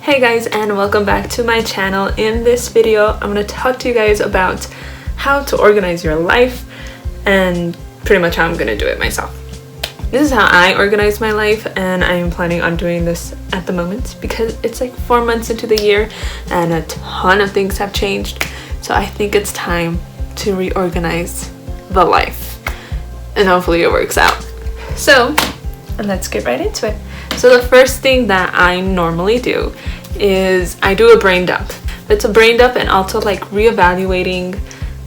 Hey guys, and welcome back to my channel. In this video I'm going to talk to you guys about how to organize your life and pretty much how I'm going to do it myself. This is how I organize my life, and I am planning on doing this at the moment because it's like 4 months into the year and a ton of things have changed. So I think it's time to reorganize the life, and hopefully it works out. So let's get right into it. So the first thing that I normally do is I do a brain dump. It's a brain dump and also like reevaluating,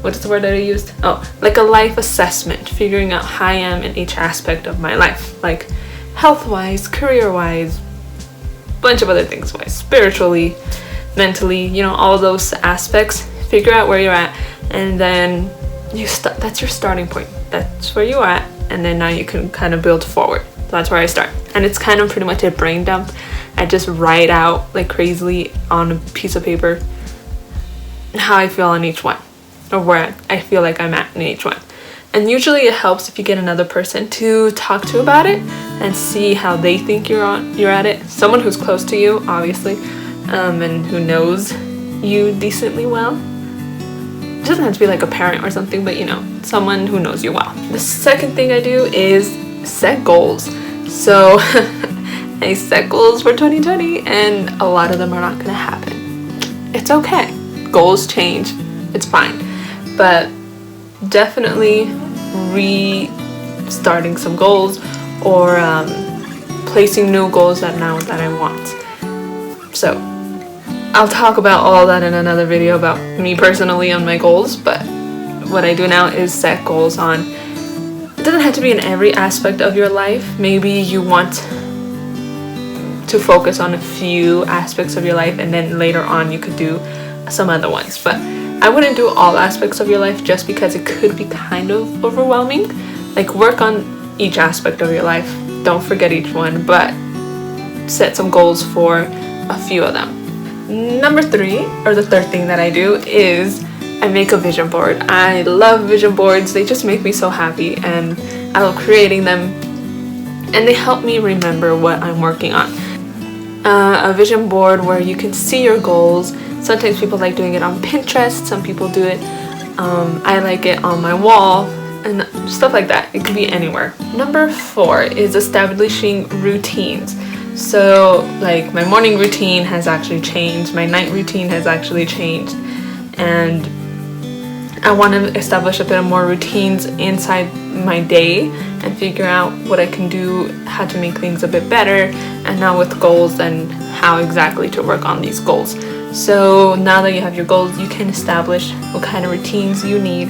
what is the word that I used? Oh, like a life assessment, figuring out how I am in each aspect of my life, like health-wise, career-wise, bunch of other things wise, spiritually, mentally, you know, all those aspects. Figure out where you're at, and then that's your starting point. That's where you're at, and then now you can kind of build forward. That's where I start, and it's kind of pretty much a brain dump. I just write out like crazily on a piece of paper how I feel on each one, or where I feel like I'm at in each one. And usually it helps if you get another person to talk to about it and see how they think you're at it. Someone who's close to you, obviously, and who knows you decently well. It doesn't have to be like a parent or something, but you know, someone who knows you well. The second thing I do is set goals. So I set goals for 2020 and a lot of them are not going to happen. It's okay. Goals change. It's fine. But definitely restarting some goals or placing new goals that I want. So I'll talk about all that in another video about me personally on my goals, but what I do now is set goals on. It doesn't have to be in every aspect of your life. Maybe you want to focus on a few aspects of your life, and then later on you could do some other ones. But I wouldn't do all aspects of your life just because it could be kind of overwhelming. Like, work on each aspect of your life. Don't forget each one, but set some goals for a few of them. Number 3, or the third thing that I do, is I make a vision board. I love vision boards. They just make me so happy, and I love creating them, and they help me remember what I'm working on. A vision board where you can see your goals. Sometimes people like doing it on Pinterest. Some people do it. I like it on my wall and stuff like that. It could be anywhere. Number 4 is establishing routines. So like my morning routine has actually changed. My night routine has actually changed. And I want to establish a bit more routines inside my day and figure out what I can do, how to make things a bit better, and now with goals and how exactly to work on these goals. So now that you have your goals, you can establish what kind of routines you need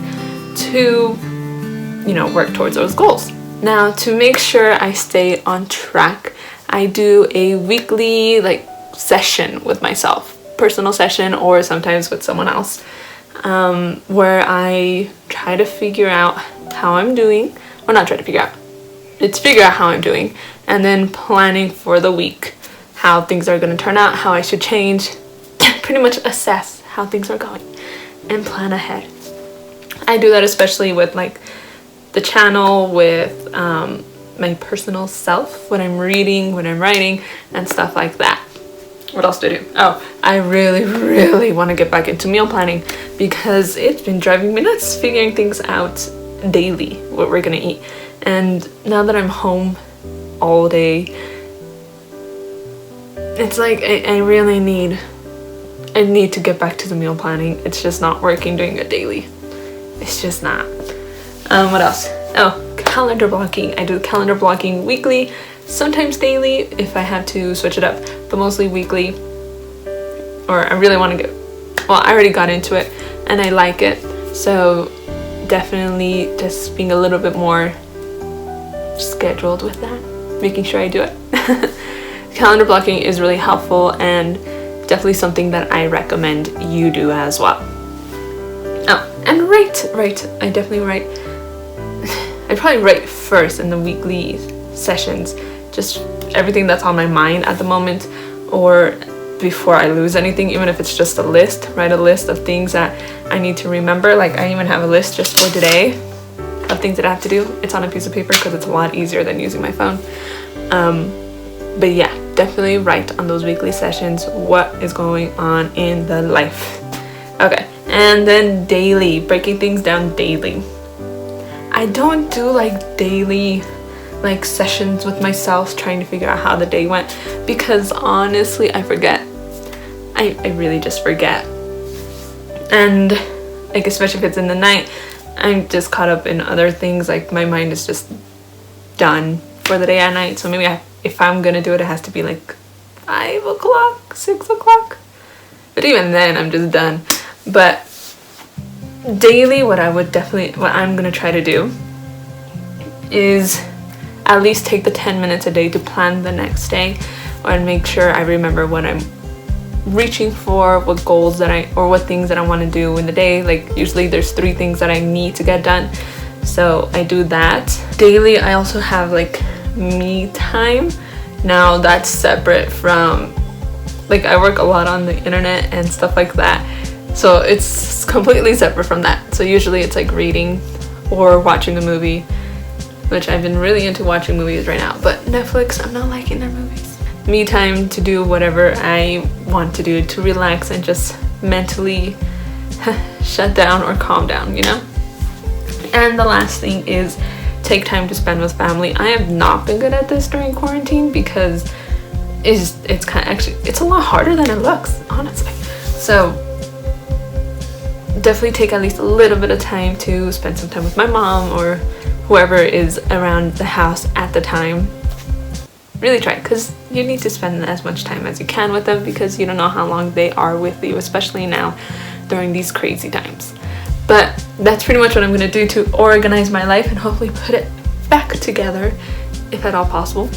to, you know, work towards those goals. Now, to make sure I stay on track, I do a weekly like session with myself, personal session, or sometimes with someone else, where I try to figure out how I'm doing, or not try to figure out, it's figure out how I'm doing, and then planning for the week, how things are going to turn out, how I should change, pretty much assess how things are going and plan ahead. I do that especially with like the channel, with my personal self, when I'm reading, when I'm writing, and stuff like that. What else do I do? Oh, I really want to get back into meal planning because it's been driving me nuts figuring things out daily, what we're gonna eat. And now that I'm home all day, it's like I really need to get back to the meal planning. It's just not working doing it daily. It's just not. What else? Oh, calendar blocking. I do calendar blocking weekly, sometimes daily if I have to switch it up, but mostly weekly. Or I really want to I already got into it and I like it, so definitely just being a little bit more scheduled with that, making sure I do it. Calendar blocking is really helpful and definitely something that I recommend you do as well. Oh, and write. I definitely write. I probably write first in the weekly sessions, just everything that's on my mind at the moment, or before I lose anything, even if it's just a list. Write a list of things that I need to remember. Like, I even have a list just for today of things that I have to do. It's on a piece of paper because it's a lot easier than using my phone. But yeah, definitely write on those weekly sessions what is going on in the life. Okay, and then daily, breaking things down daily. I don't do like daily like sessions with myself trying to figure out how the day went, because honestly I forget. I really just forget. And like, especially if it's in the night, I'm just caught up in other things. Like my mind is just done for the day at night. So maybe if I'm gonna do it, it has to be like 5 o'clock, 6 o'clock. But even then I'm just done. But daily, what I'm gonna try to do is at least take the 10 minutes a day to plan the next day, and make sure I remember what I'm reaching for, what goals or what things that I want to do in the day. Like usually there's 3 things that I need to get done, so I do that daily. I also have like me time. Now that's separate from, like, I work a lot on the internet and stuff like that, so it's completely separate from that. So usually it's like reading or watching a movie, which I've been really into watching movies right now, but Netflix, I'm not liking their movies. Me time to do whatever I want to do, to relax and just mentally shut down or calm down, you know? And the last thing is take time to spend with family. I have not been good at this during quarantine because it's a lot harder than it looks, honestly. So definitely take at least a little bit of time to spend some time with my mom or whoever is around the house at the time. Really try, because you need to spend as much time as you can with them, because you don't know how long they are with you, especially now during these crazy times. But that's pretty much what I'm going to do to organize my life and hopefully put it back together, if at all possible.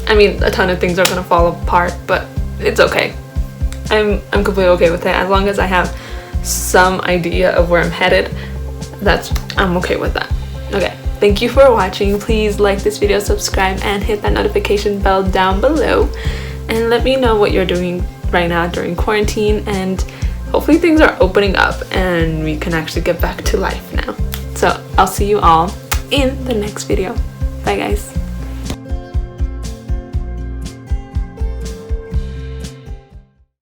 I mean, a ton of things are going to fall apart, but it's okay. I'm completely okay with it. As long as I have some idea of where I'm headed, I'm okay with that. Okay, thank you for watching. Please like this video, subscribe, and hit that notification bell down below, and let me know what you're doing right now during quarantine, and hopefully things are opening up and we can actually get back to life now. So I'll see you all in the next video. Bye guys.